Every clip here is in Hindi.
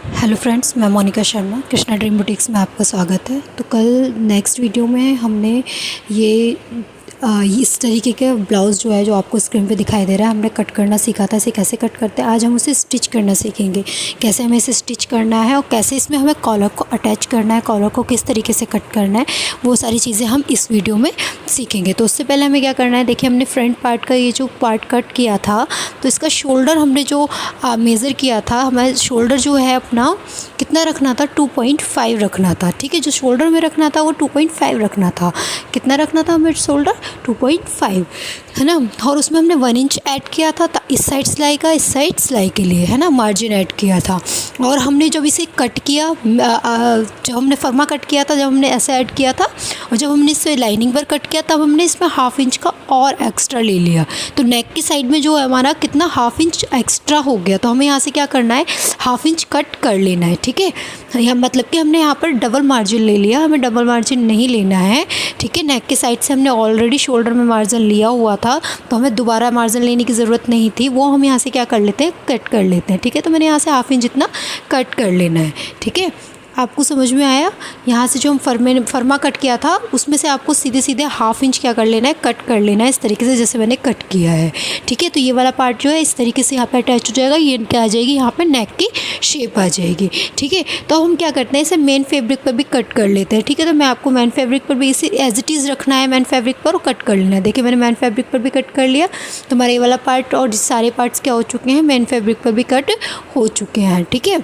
हेलो फ्रेंड्स, मैं मोनिका शर्मा कृष्णा ड्रीम बुटीक्स में आपका स्वागत है। तो कल नेक्स्ट वीडियो में हमने ये इस तरीके के ब्लाउज़ जो है जो आपको स्क्रीन पे दिखाई दे रहा है, हमने कट करना सीखा था। इसे कैसे कट करते हैं, आज हम उसे स्टिच करना सीखेंगे। कैसे हमें इसे स्टिच करना है और कैसे इसमें हमें कॉलर को अटैच करना है, कॉलर को किस तरीके से कट करना है, वो सारी चीज़ें हम इस वीडियो में सीखेंगे। तो उससे पहले हमें क्या करना है, देखिए हमने फ्रंट पार्ट का ये जो पार्ट कट किया था, तो इसका शोल्डर हमने जो मेज़र किया था, हमारा शोल्डर जो है अपना कितना रखना था, 2.5 रखना था। ठीक है, जो शोल्डर में रखना था वो 2.5 रखना था। कितना रखना था हमें शोल्डर, 2.5, है ना। और उसमें हमने 1 इंच ऐड किया था इस साइड सिलाई का, इस साइड सिलाई के लिए, है ना, मार्जिन ऐड किया था। और हमने जब इसे कट किया, जब हमने फर्मा कट किया था, जब हमने ऐसे ऐड किया था, और जब हमने इसे लाइनिंग पर कट किया तब हमने इसमें 1/2 इंच का और एक्स्ट्रा ले लिया। तो नेक की साइड में जो है हमारा कितना 1/2 इंच एक्स्ट्रा हो गया। तो हमें यहाँ से क्या करना है, 1/2 इंच कट कर लेना है। ठीक है, यह मतलब कि हमने यहाँ पर डबल मार्जिन ले लिया, हमें डबल मार्जिन नहीं लेना है। ठीक है, नेक की साइड से हमने ऑलरेडी शोल्डर में मार्जिन लिया हुआ था, तो हमें दोबारा मार्जिन लेने की ज़रूरत नहीं थी। वो हम यहाँ से क्या कर लेते हैं, कट कर लेते हैं। ठीक है, तो मैंने यहाँ से 1/2 इंच इतना कट कर लेना है। ठीक है, आपको समझ में आया। यहाँ से जो हम फर्मा कट किया था उसमें से आपको सीधे सीधे 1/2 इंच क्या कर लेना है, कट कर लेना है, इस तरीके से जैसे मैंने कट किया है। ठीक है, तो ये वाला पार्ट जो है इस तरीके से यहाँ पे अटैच हो जाएगा। ये क्या आ जाएगी, यहाँ पे नेक की शेप आ जाएगी। ठीक है, तो हम क्या करते हैं, इसे मेन फैब्रिक पर भी कट कर लेते हैं। ठीक है, तो मैं आपको मेन फैब्रिक पर भी इसे एज इट इज़ रखना है, मेन फैब्रिक पर कट कर लेना है। देखिए मैंने मेन फैब्रिक पर भी कट कर लिया, तो हमारा ये वाला पार्ट और सारे पार्ट्स क्या हो चुके हैं, मेन फैब्रिक पर भी कट हो चुके हैं। ठीक है,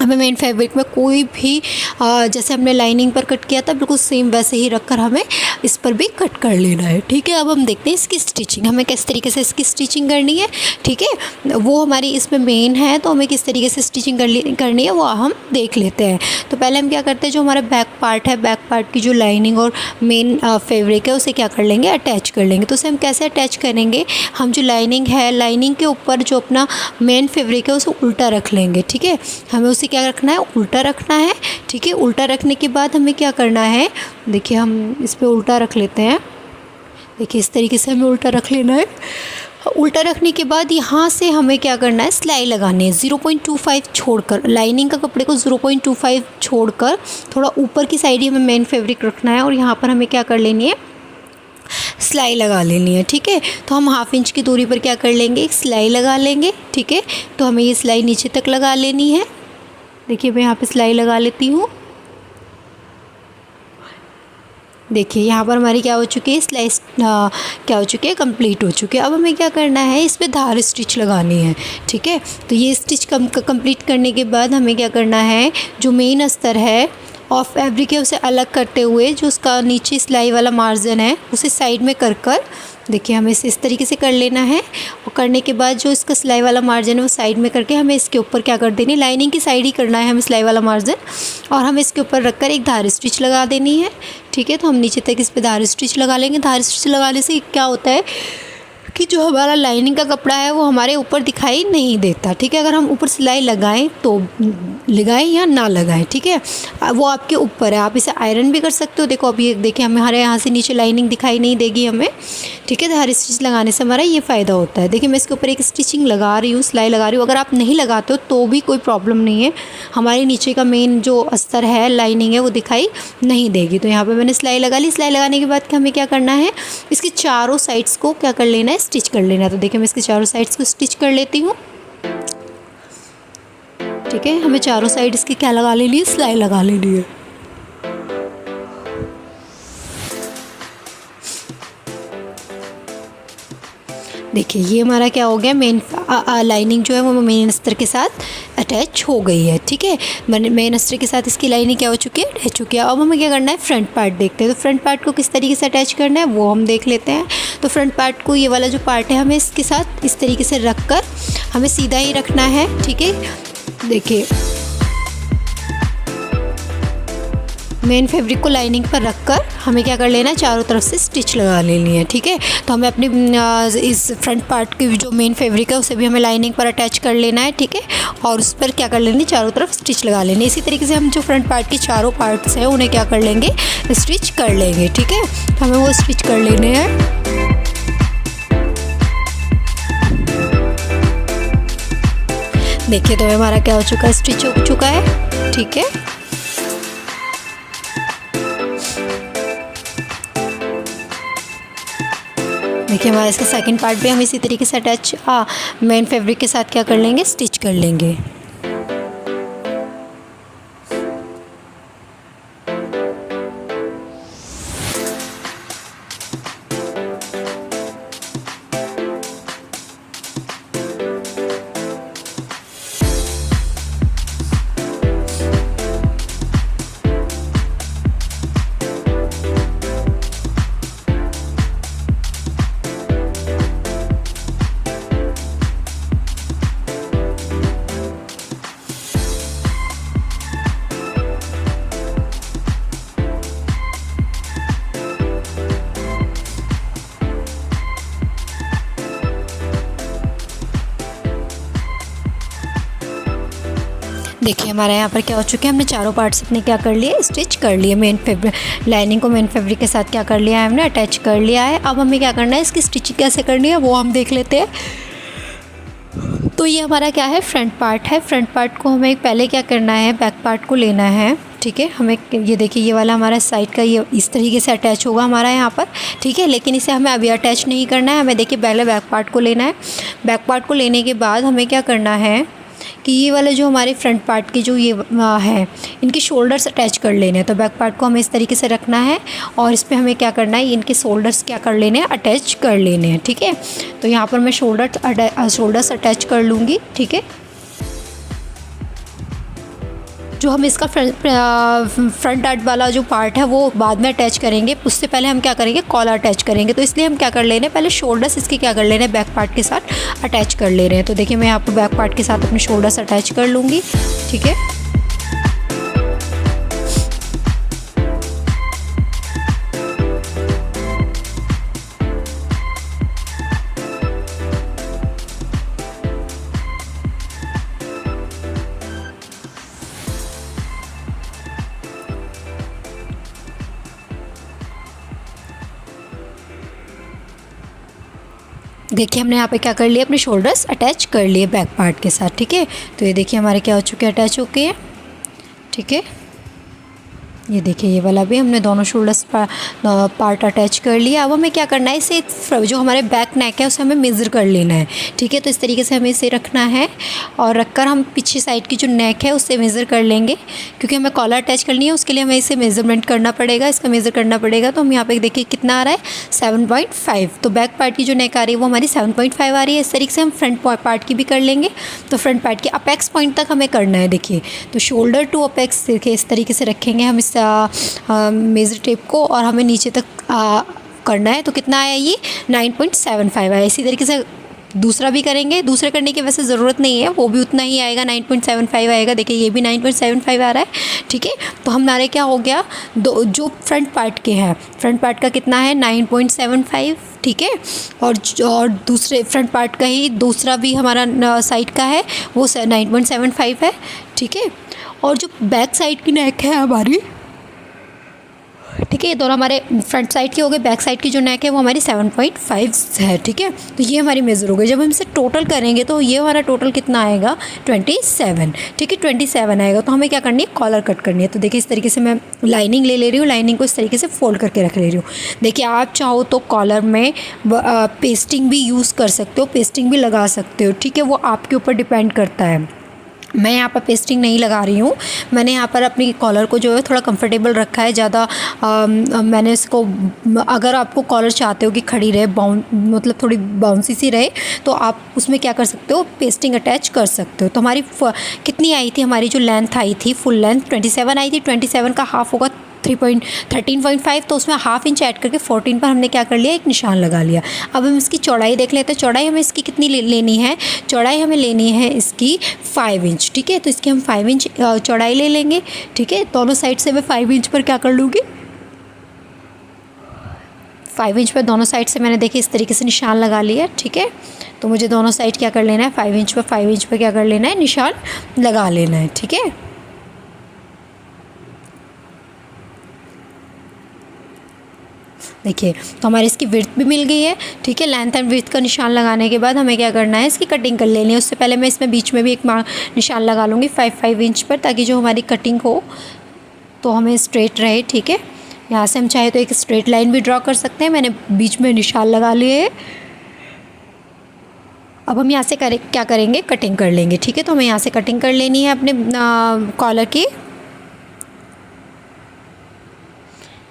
हमें मेन फैब्रिक में कोई भी जैसे हमने लाइनिंग पर कट किया था बिल्कुल सेम वैसे ही रखकर हमें इस पर भी कट कर लेना है। ठीक है, अब हम देखते हैं इसकी स्टिचिंग, हमें किस तरीके से इसकी स्टिचिंग करनी है। ठीक है, वो हमारी इसमें मेन है, तो हमें किस तरीके से स्टिचिंग करनी है वो हम देख लेते हैं। तो पहले हम क्या करते हैं, जो हमारा बैक पार्ट है, बैक पार्ट की जो लाइनिंग और मेन फैब्रिक है उसे क्या कर लेंगे, अटैच कर लेंगे। तो उसे हम कैसे अटैच करेंगे, हम जो लाइनिंग है, लाइनिंग के ऊपर जो अपना मेन फैब्रिक है उसे उल्टा रख लेंगे। ठीक है, हमें उसे क्या रखना है, उल्टा रखना है। ठीक है, उल्टा रखने के बाद हमें क्या करना है, देखिए हम इस पे उल्टा रख लेते हैं। देखिए इस तरीके से हमें उल्टा रख लेना है। उल्टा रखने के बाद यहाँ से हमें क्या करना है, सिलाई लगानी है 0.25 छोड़कर, लाइनिंग का कपड़े को 0.25 छोड़कर थोड़ा ऊपर की साइड ही हमें मेन फैब्रिक रखना है, और यहाँ पर हमें क्या कर लेनी है, सिलाई लगा लेनी है। ठीक है, तो हम 1/2 इंच की दूरी पर क्या कर लेंगे, एक सिलाई लगा लेंगे। ठीक है, तो हमें ये सिलाई नीचे तक लगा लेनी है। देखिए मैं यहाँ पे सिलाई लगा लेती हूँ। देखिए यहाँ पर हमारी क्या हो चुकी है, सिलाई क्या हो चुकी है, कंप्लीट हो चुकी है। अब हमें क्या करना है, इस पर धार स्टिच लगानी है। ठीक है, तो ये स्टिच कंप्लीट करने के बाद हमें क्या करना है, जो मेन अस्तर है और फैब्रिक है उसे अलग करते हुए जो उसका नीचे सिलाई वाला मार्जिन है उसे साइड में कर देखिए हमें इस तरीके से कर लेना है। और करने के बाद जो इसका सिलाई वाला मार्जिन है वो साइड में करके हमें इसके ऊपर क्या कर देनी, लाइनिंग की साइड ही करना है हमें सिलाई वाला मार्जिन, और हमें इसके ऊपर रखकर एक धार स्टिच लगा देनी है। ठीक है, तो हम नीचे तक इस पर धार स्टिच लगा लेंगे। धार स्टिच लगाने से क्या होता है कि जो हमारा लाइनिंग का कपड़ा है वो हमारे ऊपर दिखाई नहीं देता। ठीक है, अगर हम ऊपर सिलाई लगाएं तो लगाएं या ना लगाएं, ठीक है, वो आपके ऊपर है। आप इसे आयरन भी कर सकते हो। देखो अभी देखिए हमारे यहाँ से नीचे लाइनिंग दिखाई नहीं देगी हमें। ठीक है, तो हर स्टिच लगाने से हमारा ये फ़ायदा होता है। देखिए मैं इसके ऊपर एक स्टिचिंग लगा रही हूँ, सिलाई लगा रही हूँ। अगर आप नहीं लगाते हो तो भी कोई प्रॉब्लम नहीं है, हमारे नीचे का मेन जो अस्तर है, लाइनिंग है, वो दिखाई नहीं देगी। तो यहाँ पर मैंने सिलाई लगा ली। सिलाई लगाने के बाद हमें क्या करना है, इसकी चारों साइड्स को क्या कर लेना है, स्टिच कर लेना है। तो देखिए मैं इसके चारों साइड्स को स्टिच कर लेती हूँ। ठीक है, हमें चारों साइड इसकी क्या लगा लेनी है, सिलाई लगा लेनी है। देखिए ये हमारा क्या हो गया, मेन लाइनिंग जो है वो मेन अस्तर के साथ अटैच हो गई है। ठीक है, मेन अस्तर के साथ इसकी लाइनिंग क्या हो चुकी है, अटैच हो चुकी है। अब हमें क्या करना है, फ्रंट पार्ट देखते हैं। तो फ्रंट पार्ट को किस तरीके से अटैच करना है वो हम देख लेते हैं। तो फ्रंट पार्ट को, ये वाला जो पार्ट है, हमें इसके साथ इस तरीके से रख कर हमें सीधा ही रखना है। ठीक है, देखिए मेन फैब्रिक को लाइनिंग पर रखकर हमें क्या कर लेना है, चारों तरफ से स्टिच लगा लेनी है। ठीक है, तो हमें अपनी इस फ्रंट पार्ट की जो मेन फैब्रिक है उसे भी हमें लाइनिंग पर अटैच कर लेना है। ठीक है, और उस पर क्या कर लेनी, चारों तरफ स्टिच लगा लेनी है। इसी तरीके से हम जो फ्रंट पार्ट के चारों पार्ट्स हैं उन्हें क्या कर लेंगे, स्टिच कर लेंगे। ठीक है, तो हमें वो स्टिच कर लेने हैं। देखिए तो हमारा क्या हो चुका है, स्टिच हो चुका है। ठीक है, देखिए हमारा इसका सेकंड पार्ट भी हम इसी तरीके से अटैच मेन फैब्रिक के साथ क्या कर लेंगे, स्टिच कर लेंगे। देखिए हमारे यहाँ पर क्या हो चुके हैं, हमने चारों पार्ट्स अपने क्या कर लिए, स्टिच कर लिए। मेन फैब्रिक लाइनिंग को मेन फैब्रिक के साथ क्या कर लिया है, हमने अटैच कर लिया है। अब हमें क्या करना है, इसकी स्टिचिंग कैसे करनी है वो हम देख लेते हैं। तो ये हमारा क्या है, फ्रंट पार्ट है। फ्रंट पार्ट को हमें पहले क्या करना है, बैक पार्ट को लेना है। ठीक है, हमें ये देखिए ये वाला हमारा साइड का ये इस तरीके से अटैच होगा हमारा यहाँ पर। ठीक है, लेकिन इसे हमें अभी अटैच नहीं करना है, हमें देखिए पहले बैक पार्ट को लेना है। बैक पार्ट को लेने के बाद हमें क्या करना है कि ये वाले जो हमारे फ्रंट पार्ट के जो ये है, इनके शोल्डर्स अटैच कर लेने हैं। तो बैक पार्ट को हमें इस तरीके से रखना है और इस पे हमें क्या करना है, इनके शोल्डर्स क्या कर लेने हैं, अटैच कर लेने हैं। ठीक है, तो यहाँ पर मैं शोल्डर्स अटैच कर लूँगी। ठीक है, जो हम इसका फ्रंट डार्ट वाला जो पार्ट है वो बाद में अटैच करेंगे, उससे पहले हम क्या करेंगे, कॉलर अटैच करेंगे। तो इसलिए हम क्या कर ले रहे हैं, पहले शोल्डर्स इसके क्या कर ले रहे हैं, बैक पार्ट के साथ अटैच कर ले रहे हैं। तो देखिए मैं यहाँ पर बैक पार्ट के साथ अपने शोल्डर्स अटैच कर लूँगी। ठीक है, देखिए हमने यहाँ पे क्या कर लिया, अपने शोल्डर्स अटैच कर लिए बैक पार्ट के साथ। ठीक है, तो ये देखिए हमारे क्या हो चुके हैं, अटैच हो गए हैं। ठीक है, ये देखिए ये वाला भी हमने दोनों शोल्डर्स पार्ट अटैच कर लिया। अब हमें क्या करना है, इसे जो हमारे बैक नेक है उसे हमें मेज़र कर लेना है। ठीक है, तो इस तरीके से हमें इसे रखना है और रखकर हम पीछे साइड की जो नेक है उससे मेज़र कर लेंगे, क्योंकि हमें कॉलर अटैच करनी है, उसके लिए हमें इसे मेज़रमेंट करना पड़ेगा, इसका मेज़र करना पड़ेगा। तो हम यहाँ पर देखिए कितना आ रहा है, 7.5। तो बैक पार्ट की जो नेक आ रही है वो हमारी 7.5 आ रही है। इस तरीके से हम फ्रंट पार्ट की भी कर लेंगे। तो फ्रंट पार्ट के अपेक्स पॉइंट तक हमें करना है। देखिए तो शोल्डर टू अपेक्स देखिए इस तरीके से रखेंगे हम इस मेज़र टेप को और हमें नीचे तक करना है। तो कितना आया, ये 9.75 आया। इसी तरीके से दूसरा भी करेंगे, दूसरे करने की वैसे ज़रूरत नहीं है, वो भी उतना ही आएगा, 9.75 आएगा। देखिए ये भी 9.75 आ रहा है। ठीक है, तो हमारे क्या हो गया, दो जो फ्रंट पार्ट के हैं, फ्रंट पार्ट का कितना है 9.75। ठीक है, और दूसरे फ्रंट पार्ट का ही दूसरा भी हमारा साइड का है वो 9.75 है। ठीक है, और जो बैक साइड की नेक है हमारी, ठीक है, ये दोनों हमारे फ्रंट साइड की हो गए, बैक साइड की जो नेक है वो हमारी 7.5 है। ठीक है, तो ये हमारी मेज़र हो गई। जब हम इसे टोटल करेंगे तो ये हमारा टोटल कितना आएगा, 27। ठीक है, 27 आएगा। तो हमें क्या करनी है, कॉलर कट करनी है। तो देखिए इस तरीके से मैं लाइनिंग ले रही हूँ, लाइनिंग को इस तरीके से फोल्ड करके रख ले रही हूँ। देखिए आप चाहो तो कॉलर में पेस्टिंग भी यूज़ कर सकते हो, पेस्टिंग भी लगा सकते हो। ठीक है, वो आपके ऊपर डिपेंड करता है। मैं यहाँ पर पेस्टिंग नहीं लगा रही हूँ, मैंने यहाँ पर अपनी कॉलर को जो है थोड़ा कंफर्टेबल रखा है ज़्यादा। मैंने इसको, अगर आपको कॉलर चाहते हो कि खड़ी रहे, मतलब थोड़ी बाउंसी सी रहे, तो आप उसमें क्या कर सकते हो, पेस्टिंग अटैच कर सकते हो। तो हमारी कितनी आई थी, हमारी जो लेंथ आई थी, फुल लेंथ 27 आई थी। 27 का हाफ होगा 13.5, तो उसमें हाफ इंच ऐड करके 14 पर हमने क्या कर लिया, एक निशान लगा लिया। अब हम इसकी चौड़ाई देख लेते हैं। चौड़ाई हमें इसकी कितनी लेनी है, चौड़ाई हमें लेनी है इसकी 5 इंच। ठीक है, तो इसकी हम 5 इंच चौड़ाई ले लेंगे। ठीक है, दोनों साइड से मैं 5 इंच पर क्या कर लूँगी, 5 इंच पर दोनों साइड से मैंने देखिए इस तरीके से निशान लगा लिया। ठीक है, तो मुझे दोनों साइड क्या कर लेना है, 5 इंच पर क्या कर लेना है, निशान लगा लेना है। ठीक है, देखिए, तो हमारे इसकी विड्थ भी मिल गई है, ठीक है। लेंथ एंड विड्थ का निशान लगाने के बाद हमें क्या करना है, इसकी कटिंग कर लेनी है। उससे पहले मैं इसमें बीच में भी एक निशान लगा लूँगी 5 इंच पर, ताकि जो हमारी कटिंग हो तो हमें स्ट्रेट रहे, ठीक है। यहाँ से हम चाहे तो एक स्ट्रेट लाइन भी ड्रॉ कर सकते हैं। मैंने बीच में निशान लगा लिए है। अब हम यहाँ से क्या करेंगे, कटिंग कर लेंगे, ठीक है। तो हमें यहाँ से कटिंग कर लेनी है अपने कॉलर की।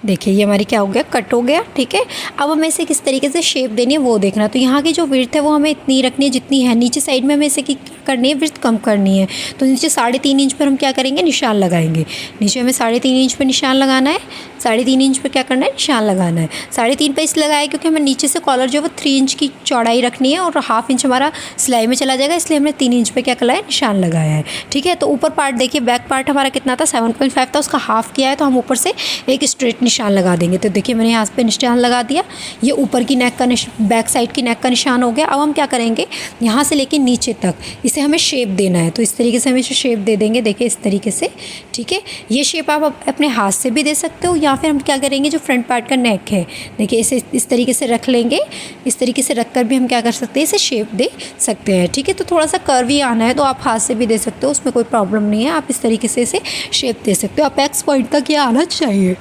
देखिए ये हमारी क्या हो गया, कट हो गया, ठीक है। अब हमें इसे किस तरीके से शेप देनी है वो देखना। तो यहाँ की जो विड्थ है वो हमें इतनी रखनी है जितनी है। नीचे साइड में हमें इसे करनी है, विड्थ कम करनी है। तो नीचे 3.5 इंच पर हम क्या करेंगे, निशान लगाएंगे। नीचे हमें 3.5 इंच पर निशान लगाना है। 3.5 इंच पर क्या करना है, निशान लगाना है। 3.5 पर इस लगाया क्योंकि हमें नीचे से कॉलर जो है वो 3 इंच की चौड़ाई रखनी है और 1/2 इंच हमारा सिलाई में चला जाएगा, इसलिए हमने 3 इंच पर क्या करा है, निशान लगाया है, ठीक है। तो ऊपर पार्ट देखिए, बैक पार्ट हमारा कितना था, 7.5 था, उसका हाफ किया है, तो हम ऊपर से एक स्ट्रेट निशान लगा देंगे। तो देखिए मैंने यहाँ पे निशान लगा दिया। ये ऊपर की नेक का बैक साइड की नेक का निशान हो गया। अब हम क्या करेंगे, यहाँ से लेके नीचे तक इसे हमें शेप देना है। तो इस तरीके से हम इसे शेप दे देंगे, देखिए इस तरीके से, ठीक है। ये शेप आप अपने हाथ से भी दे सकते हो, या फिर हम क्या करेंगे, जो फ्रंट पार्ट का नेक है देखिए इसे इस तरीके से रख लेंगे। इस तरीके से रख कर भी हम क्या कर सकते हैं, इसे शेप दे सकते हैं, ठीक है। तो थोड़ा सा कर्वी आना है तो आप हाथ से भी दे सकते हो, उसमें कोई प्रॉब्लम नहीं है। आप इस तरीके से इसे शेप दे सकते हो। अपेक्स पॉइंट तक ये आना चाहिए,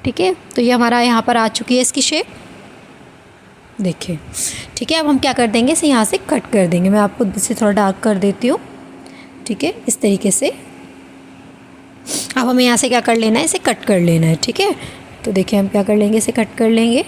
ठीक है। तो ये हमारा यहाँ पर आ चुकी है इसकी शेप, देखिए, ठीक है। अब हम क्या कर देंगे, इसे यहाँ से कट कर देंगे। मैं आपको इसे थोड़ा डार्क कर देती हूँ, ठीक है, इस तरीके से। अब हमें यहाँ से क्या कर लेना है, इसे कट कर लेना है, ठीक है। तो देखिए हम क्या कर लेंगे, इसे कट कर लेंगे।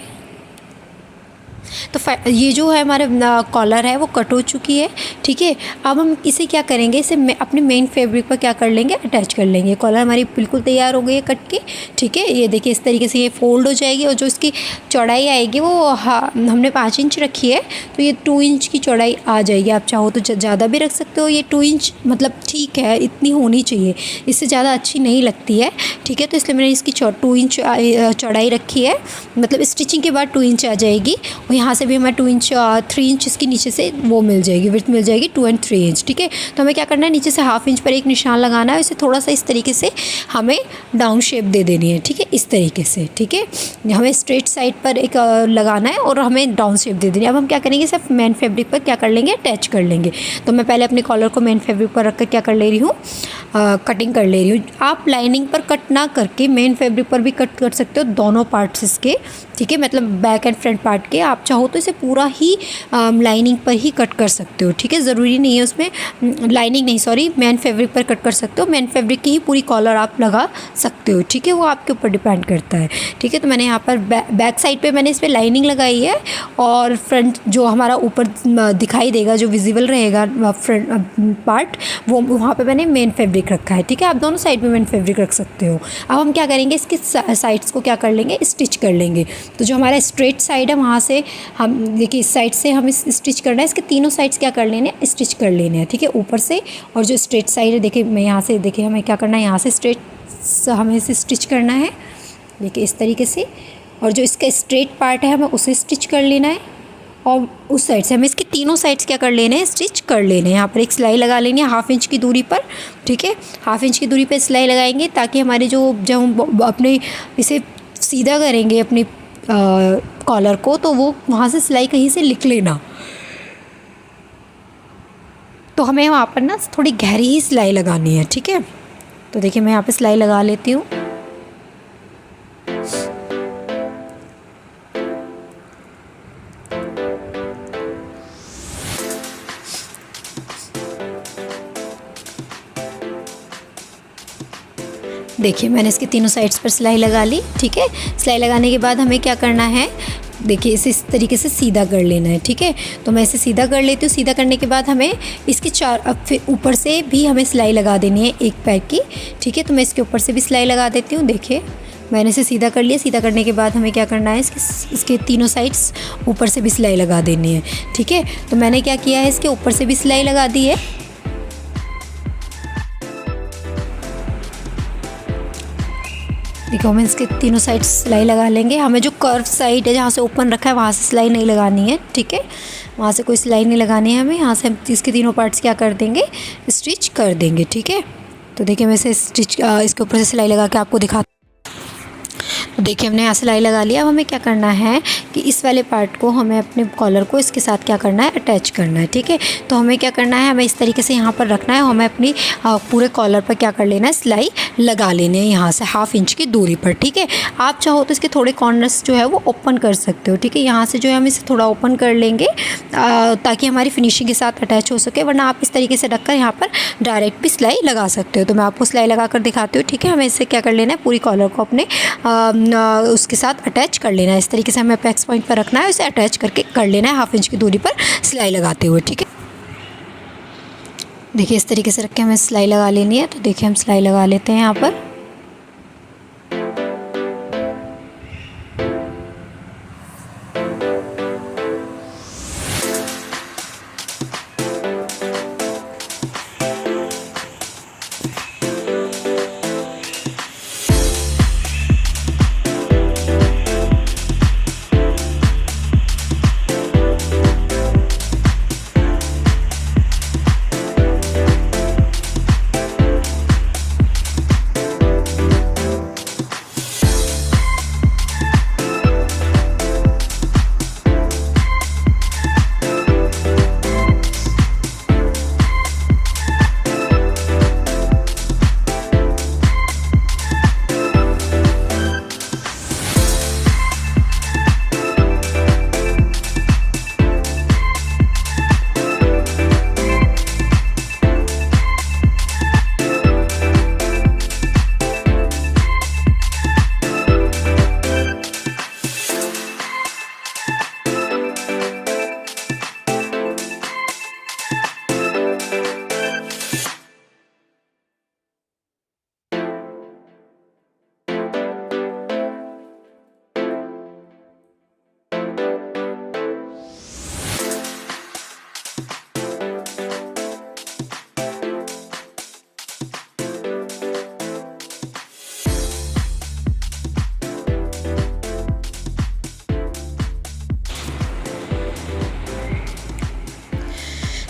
तो ये जो है हमारे कॉलर है वो कट हो चुकी है, ठीक है। अब हम इसे क्या करेंगे, इसे अपने मेन फैब्रिक पर क्या कर लेंगे, अटैच कर लेंगे। कॉलर हमारी बिल्कुल तैयार हो गई है कट की, ठीक है। ये देखिए इस तरीके से ये फोल्ड हो जाएगी और जो इसकी चौड़ाई आएगी वो हमने 5 इंच रखी है, तो ये 2 इंच की चौड़ाई आ जाएगी। आप चाहो तो ज़्यादा भी रख सकते हो। ये 2 इंच मतलब ठीक है, इतनी होनी चाहिए, इससे ज़्यादा अच्छी नहीं लगती है, ठीक है। तो इसलिए मैंने इसकी 2 इंच चौड़ाई रखी है, मतलब स्टिचिंग के बाद 2 इंच आ जाएगी। और यहाँ से भी हमें 2 इंच 3 इंच इसकी नीचे से वो मिल जाएगी, विड्थ मिल जाएगी 2 and 3 इंच, ठीक है। तो हमें क्या करना है, नीचे से 1/2 इंच पर एक निशान लगाना है। इसे थोड़ा सा इस तरीके से हमें डाउन शेप दे देनी है, ठीक है, इस तरीके से, ठीक है। हमें स्ट्रेट साइड पर एक लगाना है और हमें डाउन शेप दे देनी है। अब हम क्या करेंगे, सिर्फ मेन फैब्रिक पर क्या कर लेंगे, अटैच कर लेंगे। तो मैं पहले अपने कॉलर को मेन फैब्रिक पर रख कर क्या कर ले रही हूँ, कटिंग कर ले रही हूँ। आप लाइनिंग पर कट ना करके मेन फैब्रिक पर भी कट कर सकते हो, दोनों पार्ट्स इसके, ठीक है, मतलब बैक एंड फ्रंट पार्ट के। आप चाहो तो इसे पूरा ही लाइनिंग पर ही कट कर सकते हो, ठीक है। ज़रूरी नहीं है उसमें लाइनिंग नहीं, सॉरी, मेन फैब्रिक पर कट कर सकते हो। मेन फैब्रिक की ही पूरी कॉलर आप लगा सकते हो, ठीक है, वो आपके ऊपर डिपेंड करता है, ठीक है। तो मैंने यहाँ पर बैक साइड पे मैंने इस पर लाइनिंग लगाई है और फ्रंट जो हमारा ऊपर दिखाई देगा, जो विजिबल रहेगा फ्रंट पार्ट, वो वहाँ पर मैंने मेन फैब्रिक रखा है, ठीक है। आप दोनों साइड में मेन फैब्रिक रख सकते हो। अब हम क्या करेंगे, इसकी साइड्स को क्या कर लेंगे, स्टिच कर लेंगे। तो जो हमारा स्ट्रेट साइड है वहाँ से हम देखिए इस साइड से हमें स्टिच करना है। इसके तीनों साइड्स क्या कर लेने हैं, स्टिच कर लेने हैं, ठीक है, ऊपर से। और जो स्ट्रेट साइड है देखिए, मैं यहाँ से देखिए हमें क्या करना है, यहाँ से स्ट्रेट हमें इसे स्टिच करना है, देखिए इस तरीके से। और जो इसका स्ट्रेट पार्ट है हमें उसे स्टिच कर लेना है। और उस साइड से हमें इसके तीनों साइड्स क्या कर लेने हैं, स्टिच कर लेने हैं। यहाँ पर एक सिलाई लगा लेनी है 1/2 इंच की दूरी पर, ठीक है। 1/2 इंच की दूरी पर सिलाई लगाएंगे ताकि हमारे जब हम अपने इसे सीधा करेंगे अपनी कॉलर को, तो वो वहाँ से सिलाई कहीं से निकले ना। तो हमें वहाँ पर ना थोड़ी गहरी ही सिलाई लगानी है, ठीक है। तो देखिए मैं यहाँ पे सिलाई लगा लेती हूँ। देखिए मैंने इसके तीनों साइड्स पर सिलाई लगा ली, ठीक है। सिलाई लगाने के बाद हमें क्या करना है, देखिए इसे इस तरीके से सीधा कर लेना है, ठीक है। तो मैं इसे सीधा कर लेती हूँ। सीधा करने के बाद हमें इसके फिर ऊपर से भी हमें सिलाई लगा देनी है एक पैर की, ठीक है। तो मैं इसके ऊपर से भी सिलाई लगा देती हूँ। देखिए मैंने इसे सीधा कर लिया। सीधा करने के बाद हमें क्या करना है, इसके तीनों साइड्स ऊपर से भी सिलाई लगा देनी है, ठीक है। तो मैंने क्या किया है, इसके ऊपर से भी सिलाई लगा दी है। देखो हमें इसके तीनों साइड सिलाई लगा लेंगे। हमें जो कर्व साइड है जहाँ से ओपन रखा है वहाँ से सिलाई नहीं लगानी है, ठीक है, वहाँ से कोई सिलाई नहीं लगानी है हमें। यहाँ से हम इसके तीनों पार्ट्स क्या कर देंगे, स्टिच कर देंगे, ठीक है। तो देखिए मैं इसे इसके ऊपर से सिलाई लगा के आपको दिखाती हूँ। देखिए हमने यहाँ सिलाई लगा लिया। अब हमें क्या करना है कि इस वाले पार्ट को हमें अपने कॉलर को इसके साथ क्या करना है, अटैच करना है। ठीक है, तो हमें क्या करना है, हमें इस तरीके से यहाँ पर रखना है। हमें अपनी पूरे कॉलर पर क्या कर लेना है, सिलाई लगा लेनी है यहाँ से 1/2 इंच की दूरी पर। ठीक है, आप चाहो तो इसके थोड़े कॉर्नर्स जो है वो ओपन कर सकते हो। ठीक है, यहाँ से जो है हम इसे थोड़ा ओपन कर लेंगे ताकि हमारी फिनिशिंग के साथ अटैच हो सके, वरना आप इस तरीके से रखकर यहाँ पर डायरेक्ट भी सिलाई लगा सकते हो। तो मैं आपको सिलाई लगा कर दिखाती हूँ। ठीक है, हमें इससे क्या कर लेना है, पूरी कॉलर को अपने उसके साथ अटैच कर लेना है। इस तरीके से हमें अपेक्स पॉइंट पर रखना है, उसे अटैच करके कर लेना है 1/2 इंच की दूरी पर सिलाई लगाते हुए। ठीक है, देखिए इस तरीके से रख के हमें सिलाई लगा लेनी है। तो देखिए हम सिलाई लगा लेते हैं यहाँ पर।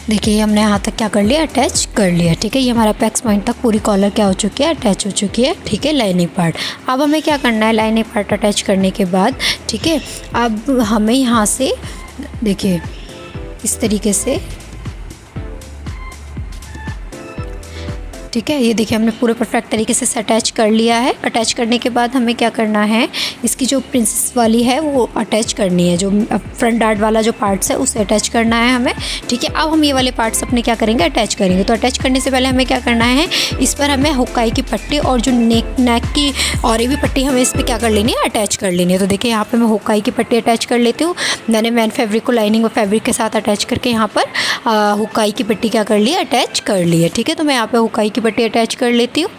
देखिए हमने यहाँ तक क्या कर लिया, अटैच कर लिया। ठीक है, ये हमारा अपेक्स पॉइंट तक पूरी कॉलर क्या हो चुकी है, अटैच हो चुकी है। ठीक है, लाइनिंग पार्ट। अब हमें क्या करना है, लाइनिंग पार्ट अटैच करने के बाद, ठीक है, अब हमें यहाँ से देखिए इस तरीके से, ठीक है, ये देखिए हमने पूरे परफेक्ट तरीके से अटैच कर लिया है। अटैच करने के बाद हमें क्या करना है, इसकी जो प्रिंसेस वाली है वो अटैच करनी है, जो फ्रंट डार्ट वाला जो पार्ट्स है उसे अटैच करना है हमें। ठीक है, अब हम ये वाले पार्ट्स अपने क्या करेंगे, अटैच करेंगे। तो अटैच करने से पहले हमें क्या करना है, इस पर हमें हुक्काई की पट्टी और जो नेक की और भी पट्टी हमें इस पर क्या कर लेनी है, अटैच कर लेनी है। तो देखिए यहाँ पर मैं हुक्काई की पट्टी अटैच कर लेती हूँ। मैंने मैन फैब्रिक को लाइनिंग और फैब्रिक के साथ अटैच करके यहाँ पर हुक्काई की पट्टी क्या कर ली है, अटैच कर ली है। ठीक है, तो मैं यहाँ पर हुक्काई की पट्टी अटैच कर लेती हूँ।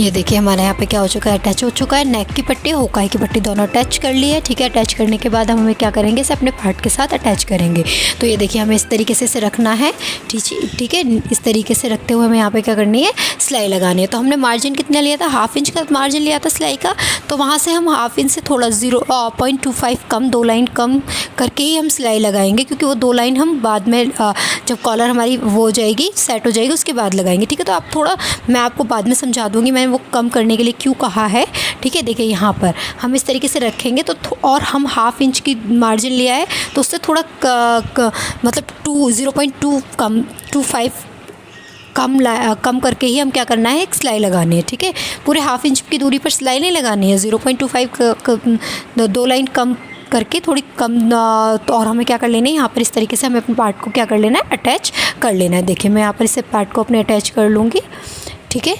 ये देखिए हमारे यहाँ पे क्या हो चुका है, अटैच हो चुका है। नेक की पट्टी हुकाई की पट्टी दोनों अटैच कर ली है, ठीक है। अटैच करने के बाद हमें क्या करेंगे, इसे अपने पार्ट के साथ अटैच करेंगे। तो ये देखिए हमें इस तरीके से इसे रखना है, ठीक है। इस तरीके से रखते हुए हमें यहाँ पे क्या करनी है, सिलाई लगानी है। तो हमने मार्जिन कितना लिया था, 1/2 इंच का मार्जिन लिया था सिलाई का। तो वहाँ से हम 1/2 इंच से थोड़ा 0.25 कम, 2 लाइन कम करके ही हम सिलाई लगाएंगे, क्योंकि वो 2 लाइन हम बाद में जब कॉलर हमारी वो हो जाएगी, सेट हो जाएगी, उसके बाद लगाएंगे, ठीक है। तो आप थोड़ा, मैं आपको बाद में समझा दूँगी मैंने वो कम करने के लिए क्यों कहा है, ठीक है। देखिए यहाँ पर हम इस तरीके से रखेंगे तो और हम 1/2 इंच की मार्जिन लिया है, तो उससे थोड़ा मतलब 0.2 कम, 25 कम करके ही हम क्या करना है, एक सिलाई लगानी है, ठीक है। पूरे 1/2 इंच की दूरी पर सिलाई नहीं लगानी है, 0.25 2 लाइन कम करके थोड़ी कम। तो और हमें क्या कर लेना है, यहाँ पर इस तरीके से हमें अपने पार्ट को क्या कर लेना है, अटैच कर लेना है। देखिए मैं यहाँ पर इसे पार्ट को अपने अटैच कर लूँगी, ठीक है।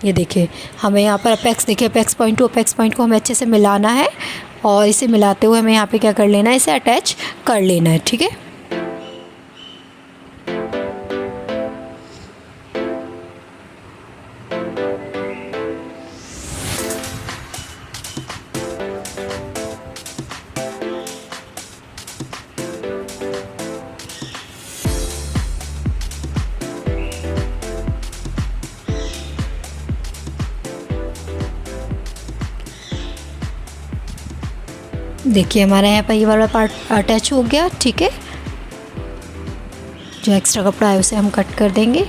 ये देखिए हमें यहाँ पर अपेक्स, देखिए apex point two apex point को हमें अच्छे से मिलाना है, और इसे मिलाते हुए हमें यहाँ पे क्या कर लेना है, इसे अटैच कर लेना है, ठीक है। देखिए हमारा यहाँ पर ये वाला पार्ट अटैच हो गया, ठीक है। जो एक्स्ट्रा कपड़ा है उसे हम कट कर देंगे,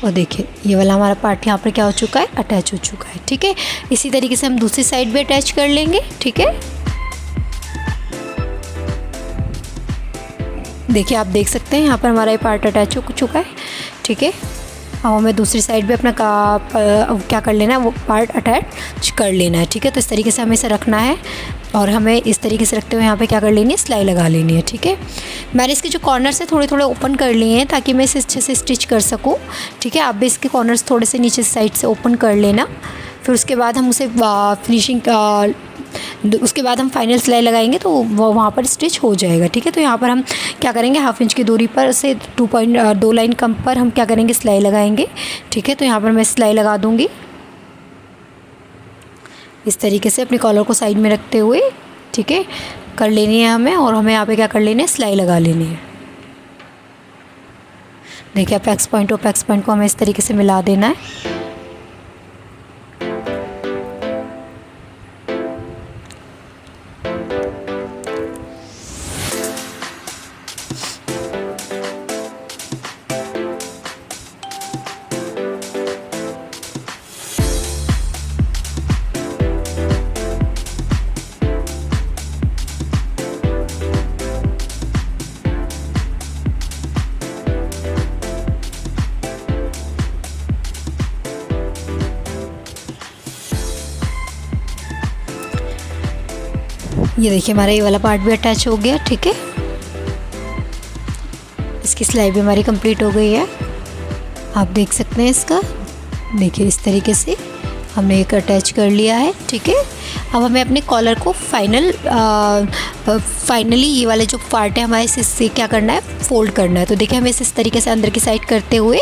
और देखिए ये वाला हमारा पार्ट यहाँ पर क्या हो चुका है, अटैच हो चुका है, ठीक है। इसी तरीके से हम दूसरी साइड भी अटैच कर लेंगे, ठीक है। देखिए आप देख सकते हैं यहाँ पर हमारा ये पार्ट अटैच हो चुका है, ठीक है। अब हमें दूसरी साइड भी अपना क्या कर लेना है, वो पार्ट अटैच कर लेना है, ठीक है। तो इस तरीके से हमें इसे रखना है, और हमें इस तरीके से रखते हुए यहाँ पे क्या कर लेनी है, सिलाई लगा लेनी है, ठीक है। मैंने इसके जो कॉर्नर्स है थोड़े थोड़े ओपन कर लिए हैं, ताकि मैं इसे अच्छे से स्टिच कर सकूँ, ठीक है। आप भी इसके कॉर्नर्स थोड़े से नीचे साइड से ओपन कर लेना। फिर उसके बाद हम उसे उसके बाद हम फाइनल सिलाई लगाएंगे, तो वो वहाँ पर स्टिच हो जाएगा, ठीक है। तो यहाँ पर हम क्या करेंगे, 1/2 इंच की दूरी पर से 2 लाइन कम पर हम क्या करेंगे, सिलाई लगाएंगे, ठीक है। तो यहाँ पर मैं सिलाई लगा दूँगी इस तरीके से अपने कॉलर को साइड में रखते हुए, ठीक है, कर लेनी है हमें। और हमें यहाँ पे क्या कर लेनी है, सिलाई लगा लेनी है। देखिए अपेक्स पॉइंट और अपेक्स पॉइंट को हमें इस तरीके से मिला देना है। ये देखिए हमारा ये वाला पार्ट भी अटैच हो गया, ठीक है। इसकी सिलाई भी हमारी कंप्लीट हो गई है, आप देख सकते हैं इसका। देखिए इस तरीके से हमने एक अटैच कर लिया है, ठीक है। अब हमें अपने कॉलर को फाइनली ये वाले जो पार्ट है हमारे इससे क्या करना है, फोल्ड करना है। तो देखिए हमें इस तरीके से अंदर की साइड करते हुए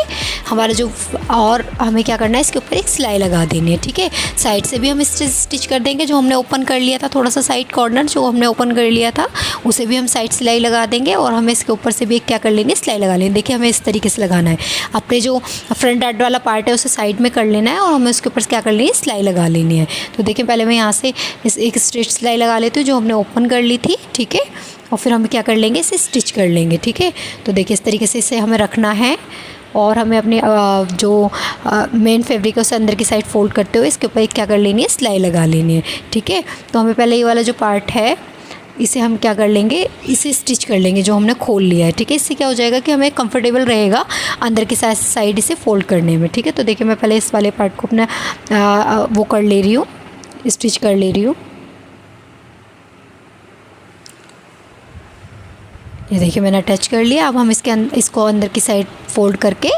हमारा जो, और हमें क्या करना है, इसके ऊपर एक सिलाई लगा देनी है, ठीक है। साइड से भी हम स्टिच कर देंगे, जो हमने ओपन कर लिया था, थोड़ा सा साइड कॉर्नर जो हमने ओपन कर लिया था उसे भी हम साइड सिलाई लगा देंगे, और हमें इसके ऊपर से भी एक क्या कर लेंगे, सिलाई लगा लेंगे। देखिए हमें इस तरीके से लगाना है। अपने जो फ्रंट डार्ट वाला पार्ट है उसे साइड में कर लेना है, और हमें उसके ऊपर से क्या कर लेनी है, सिलाई लगा लेनी है। तो देखिए पहले मैं यहाँ से एक स्ट्रेट सिलाई लगा लेती हूँ जो हमने ओपन कर ली थी, ठीक है। और फिर हम क्या कर लेंगे, इसे स्टिच कर लेंगे, ठीक है। तो देखिए इस तरीके से इसे हमें रखना है, और हमें अपने जो मेन फैब्रिक है उसे अंदर की साइड फोल्ड करते हुए इसके ऊपर एक क्या कर लेनी है, सिलाई लगा लेनी है, ठीक है। तो हमें पहले ये वाला जो पार्ट है इसे हम क्या कर लेंगे, इसे स्टिच कर लेंगे जो हमने खोल लिया है, ठीक है। इससे क्या हो जाएगा कि हमें कंफर्टेबल रहेगा अंदर की साइड इसे फोल्ड करने में, ठीक है। तो देखिए मैं पहले इस वाले पार्ट को अपना वो कर ले रही हूँ, स्टिच कर ले रही हूँ। ये देखिए मैंने अटैच कर लिया। अब हम इसको अंदर की साइड फोल्ड करके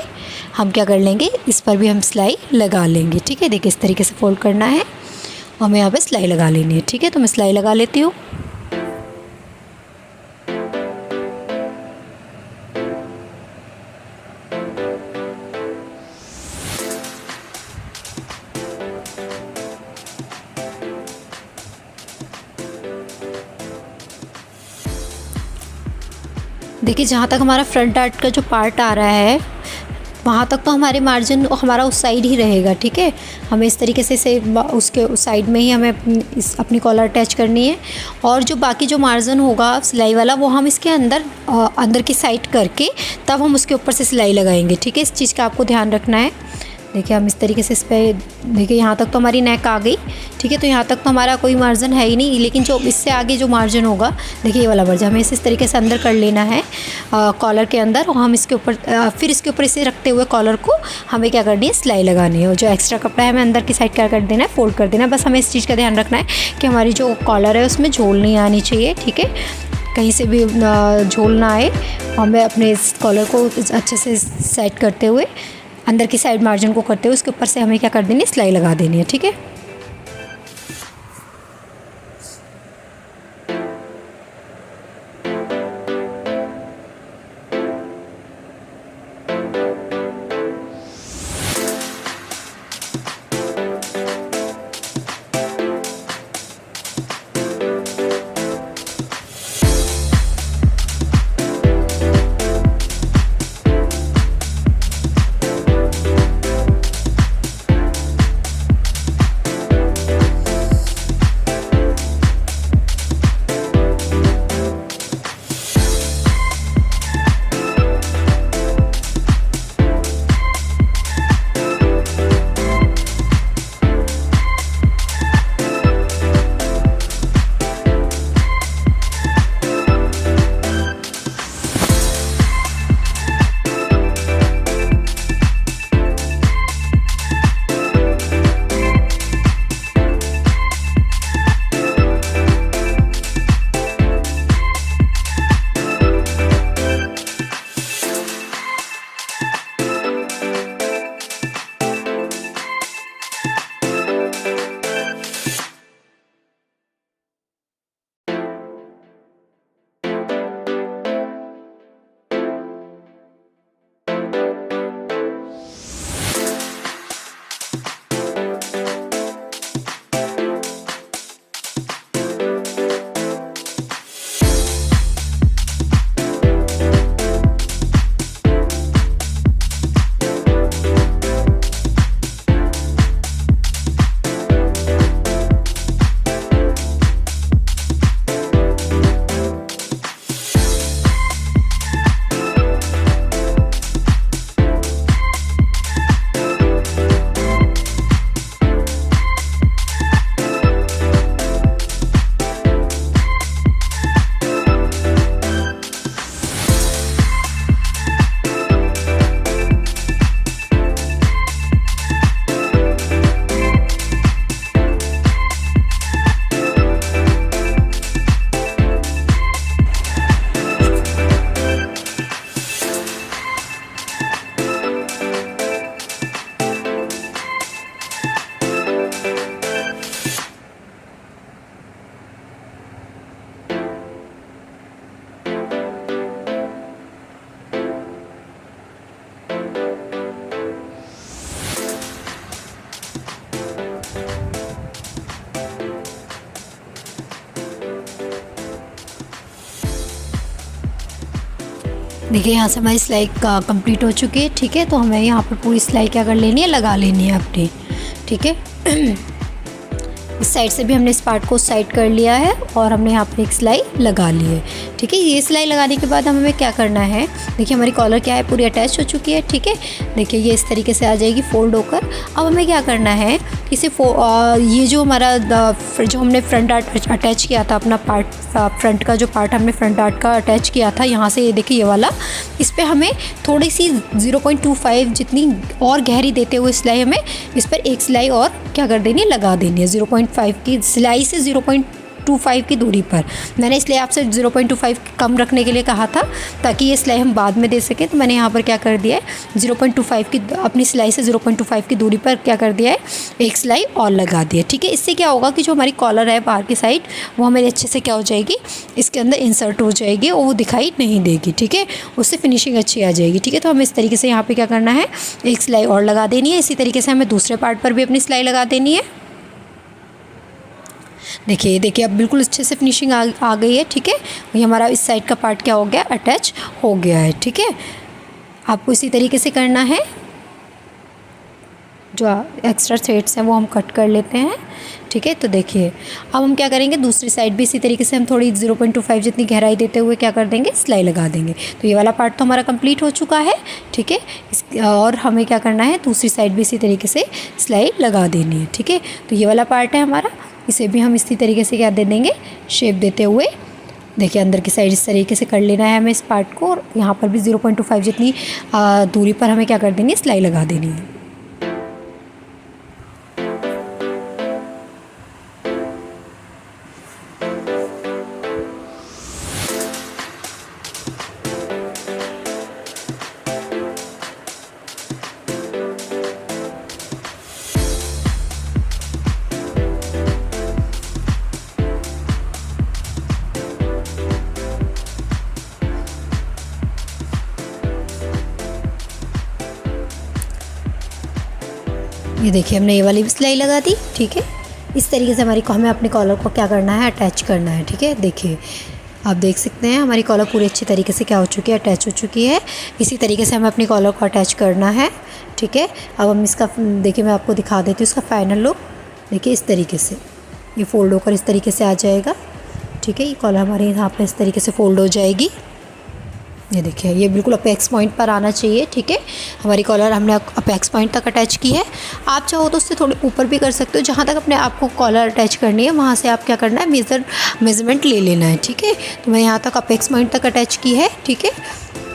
हम क्या कर लेंगे, इस पर भी हम सिलाई लगा लेंगे, ठीक है। देखिए इस तरीके से फोल्ड करना है, और हमें यहाँ पे सिलाई लगा लेनी है, ठीक है। तो मैं सिलाई लगा लेती हूँ। देखिए जहाँ तक हमारा फ्रंट आर्ट का जो पार्ट आ रहा है वहाँ तक तो हमारे मार्जिन हमारा उस साइड ही रहेगा, ठीक है। हमें इस तरीके से उसके उस साइड में ही हमें अपनी कॉलर अटैच करनी है। और जो बाकी जो मार्जिन होगा सिलाई वाला वो हम इसके अंदर की साइड करके तब हम उसके ऊपर से सिलाई लगाएंगे, ठीक है। इस चीज़ का आपको ध्यान रखना है। देखिए हम इस तरीके से इस पर देखिए यहाँ तक तो हमारी नेक आ गई, ठीक है। तो यहाँ तक तो हमारा कोई मार्जिन है ही नहीं, लेकिन जो इससे आगे जो मार्जिन होगा देखिए ये वाला मार्जिन हमें इस तरीके से अंदर कर लेना है कॉलर के अंदर। और हम इसके ऊपर फिर इसके ऊपर इसे रखते हुए कॉलर को हमें क्या करनी है, सिलाई लगानी है। और जो एक्स्ट्रा कपड़ा है हमें अंदर की साइड क्या कर देना है, फोल्ड कर देना है। बस हमें इस चीज़ का ध्यान रखना है कि हमारी जो कॉलर है उसमें झोल नहीं आनी चाहिए, ठीक है। कहीं से भी झोल ना आए। हमें अपने इस कॉलर को अच्छे से सेट करते हुए अंदर की साइड मार्जिन को करते हुए उसके ऊपर से हमें क्या कर देनी है, सिलाई लगा देनी है, ठीक है। देखिए यहाँ से हमारी सिलाई कंप्लीट हो चुकी है, ठीक है। तो हमें यहाँ पर पूरी सिलाई क्या कर लेनी है, लगा लेनी है अपनी, ठीक है। इस साइड से भी हमने इस पार्ट को साइड कर लिया है और हमने यहाँ पर एक सिलाई लगा ली है, ठीक है। ये सिलाई लगाने के बाद हमें क्या करना है, देखिए हमारी कॉलर क्या है, पूरी अटैच हो चुकी है, ठीक है। देखिए ये इस तरीके से आ जाएगी फोल्ड होकर। अब हमें क्या करना है, इसे ये जो हमारा जो हमने फ्रंट आर्ट अटैच किया था, अपना पार्ट फ्रंट का जो पार्ट हमने फ्रंट आर्ट का अटैच किया था, यहाँ से ये देखिए ये वाला, इस पर हमें थोड़ी सी 0.25 जितनी और गहरी देते हुए सिलाई हमें इस पर एक सिलाई और क्या कर देनी है, लगा देनी है। 0.5 की सिलाई से 0.25 की दूरी पर। मैंने इसलिए आपसे 0.25 कम रखने के लिए कहा था ताकि ये सिलाई हम बाद में दे सकें। तो मैंने यहाँ पर क्या कर दिया है, 0.25 की अपनी सिलाई से 0.25 की दूरी पर क्या कर दिया है, एक सिलाई और लगा दी है, ठीक है। इससे क्या होगा कि जो हमारी कॉलर है बाहर की साइड वो हमारी अच्छे से क्या हो जाएगी, इसके अंदर इंसर्ट हो जाएगी और वो दिखाई नहीं देगी, ठीक है। उससे फिनिशिंग अच्छी आ जाएगी, ठीक है। तो हमें इस तरीके से यहाँ पर क्या करना है, एक सिलाई और लगा देनी है। इसी तरीके से हमें दूसरे पार्ट पर भी अपनी सिलाई लगा देनी है। देखिए अब बिल्कुल अच्छे से फिनिशिंग आ गई है। ठीक है, ये हमारा इस साइड का पार्ट क्या हो गया, अटैच हो गया है। ठीक है, आपको इसी तरीके से करना है। जो एक्स्ट्रा थ्रेड्स हैं वो हम कट कर लेते हैं। ठीक है, तो देखिए अब हम क्या करेंगे, दूसरी साइड भी इसी तरीके से हम थोड़ी 0.25 जितनी गहराई देते हुए क्या कर देंगे, सिलाई लगा देंगे। तो ये वाला पार्ट तो हमारा कंप्लीट हो चुका है। ठीक है, और हमें क्या करना है, दूसरी साइड भी इसी तरीके से सिलाई लगा देनी है। ठीक है, तो ये वाला पार्ट है हमारा, इसे भी हम इसी तरीके से क्या दे देंगे, शेप देते हुए। देखिए अंदर की साइड इस तरीके से कर लेना है हमें इस पार्ट को, और यहाँ पर भी 0.25 जितनी दूरी पर हमें क्या कर देनी है, सिलाई लगा देनी है। ये देखिए हमने ये वाली भी सिलाई लगा दी। ठीक है, इस तरीके से हमें अपने कॉलर को क्या करना है, अटैच करना है। ठीक है, देखिए आप देख सकते हैं हमारी कॉलर पूरी अच्छी तरीके से क्या हो चुकी है, अटैच हो चुकी है। इसी तरीके से हमें अपनी कॉलर को अटैच करना है। ठीक है, अब हम इसका देखिए मैं आपको दिखा देती हूँ इसका फाइनल लुक। देखिए इस तरीके से ये फ़ोल्ड होकर इस तरीके से आ जाएगा। ठीक है, ये कॉलर हमारे यहाँ पर इस तरीके से फ़ोल्ड हो जाएगी। ये देखिए ये बिल्कुल अपेक्स पॉइंट पर आना चाहिए। ठीक है, हमारी कॉलर हमने अपेक्स पॉइंट तक अटैच की है। आप चाहो तो उससे थोड़े ऊपर भी कर सकते हो। जहाँ तक अपने आपको कॉलर अटैच करनी है वहाँ से आप क्या करना है, मेज़रमेंट ले लेना है। ठीक है, तो मैं यहाँ तक अपेक्स पॉइंट तक अटैच की है। ठीक है,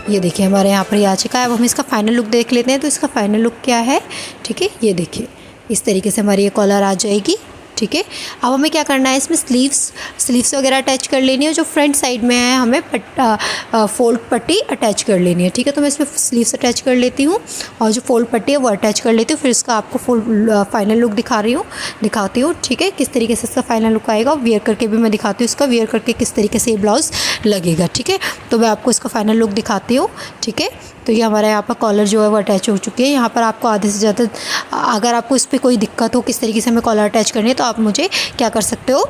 ये देखिए हमारे यहाँ पर ये आ चुका है। अब हम इसका फाइनल लुक देख लेते हैं। तो इसका फाइनल लुक क्या है, ठीक है, ये देखिए इस तरीके से हमारी ये कॉलर आ जाएगी। ठीक है, अब हमें क्या करना है, इसमें स्लीव्स वगैरह अटैच कर लेनी है। जो फ्रंट साइड में है हमें फोल्ड पट्टी अटैच कर लेनी है। ठीक है, तो मैं इसमें स्लीव्स अटैच कर लेती हूँ और जो फोल्ड पट्टी है वो अटैच कर लेती हूँ। फिर इसका आपको फाइनल लुक दिखाती हूँ। ठीक है, किस तरीके से इसका फाइनल लुक आएगा, वेयर करके भी मैं दिखाती हूँ इसका वेयर करके किस तरीके से ये ब्लाउज़ लगेगा। ठीक है, तो मैं आपको इसका फाइनल लुक दिखाती हूँ। ठीक है, तो ये हमारा यहाँ पर कॉलर जो है वो अटैच हो चुकी है। यहाँ पर आपको आधे से ज़्यादा, अगर आपको इस पर कोई दिक्कत हो किस तरीके से हमें कॉलर अटैच करनी है, तो आप मुझे क्या कर सकते हो,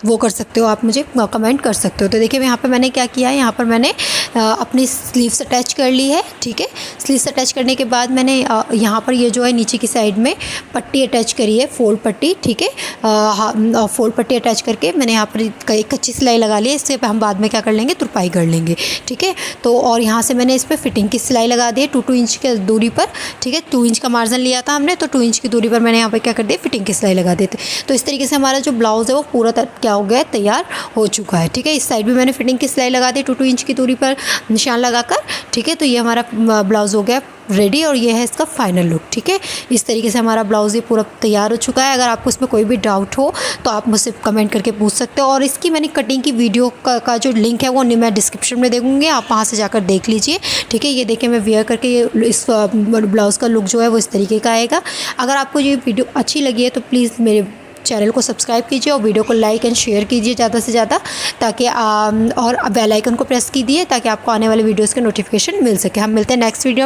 वो कर सकते हो, आप मुझे कमेंट कर सकते हो। तो देखिए यहाँ पे मैंने क्या किया है, यहाँ पर मैंने अपनी स्लीव्स अटैच कर ली है। ठीक है, स्लीव्स अटैच करने के बाद मैंने यहाँ पर ये जो है नीचे की साइड में पट्टी अटैच करी है, फोल्ड पट्टी। ठीक है, फोल्ड पट्टी अटैच करके मैंने यहाँ पर एक कच्ची सिलाई लगा ली है। इससे हम बाद में क्या कर लेंगे, तुरपाई कर लेंगे। ठीक है, तो और यहाँ से मैंने इस पर फिटिंग की सिलाई लगा दी है 2 इंच के दूरी पर। ठीक है, 2 इंच का मार्जिन लिया था हमने, तो 2 इंच की दूरी पर मैंने यहाँ पर क्या कर दिया, फिटिंग की सिलाई लगा दी थी। तो इस तरीके से हमारा जो ब्लाउज़ है वो पूरा क्या हो गया, तैयार हो चुका है। ठीक है, इस साइड भी मैंने फिटिंग की सिलाई लगा दी 2 इंच की दूरी पर निशान लगाकर। ठीक है, तो ये हमारा ब्लाउज़ हो गया रेडी और ये है इसका फाइनल लुक। ठीक है, इस तरीके से हमारा ब्लाउज़ ये पूरा तैयार हो चुका है। अगर आपको इसमें कोई भी डाउट हो तो आप मुझसे कमेंट करके पूछ सकते हो, और इसकी मैंने कटिंग की वीडियो का जो लिंक है वो मैं डिस्क्रिप्शन में दे दूँगी, आप वहाँ से जाकर देख लीजिए। ठीक है, ये देखिए मैं वेयर करके ये इस ब्लाउज़ का लुक जो है वो इस तरीके का आएगा। अगर आपको ये वीडियो अच्छी लगी है तो प्लीज़ मेरे चैनल को सब्सक्राइब कीजिए और वीडियो को लाइक एंड शेयर कीजिए ज़्यादा से ज़्यादा, ताकि और बेल आइकन को प्रेस कीजिए ताकि आपको आने वाले वीडियोस के नोटिफिकेशन मिल सके। हम मिलते हैं नेक्स्ट वीडियो में।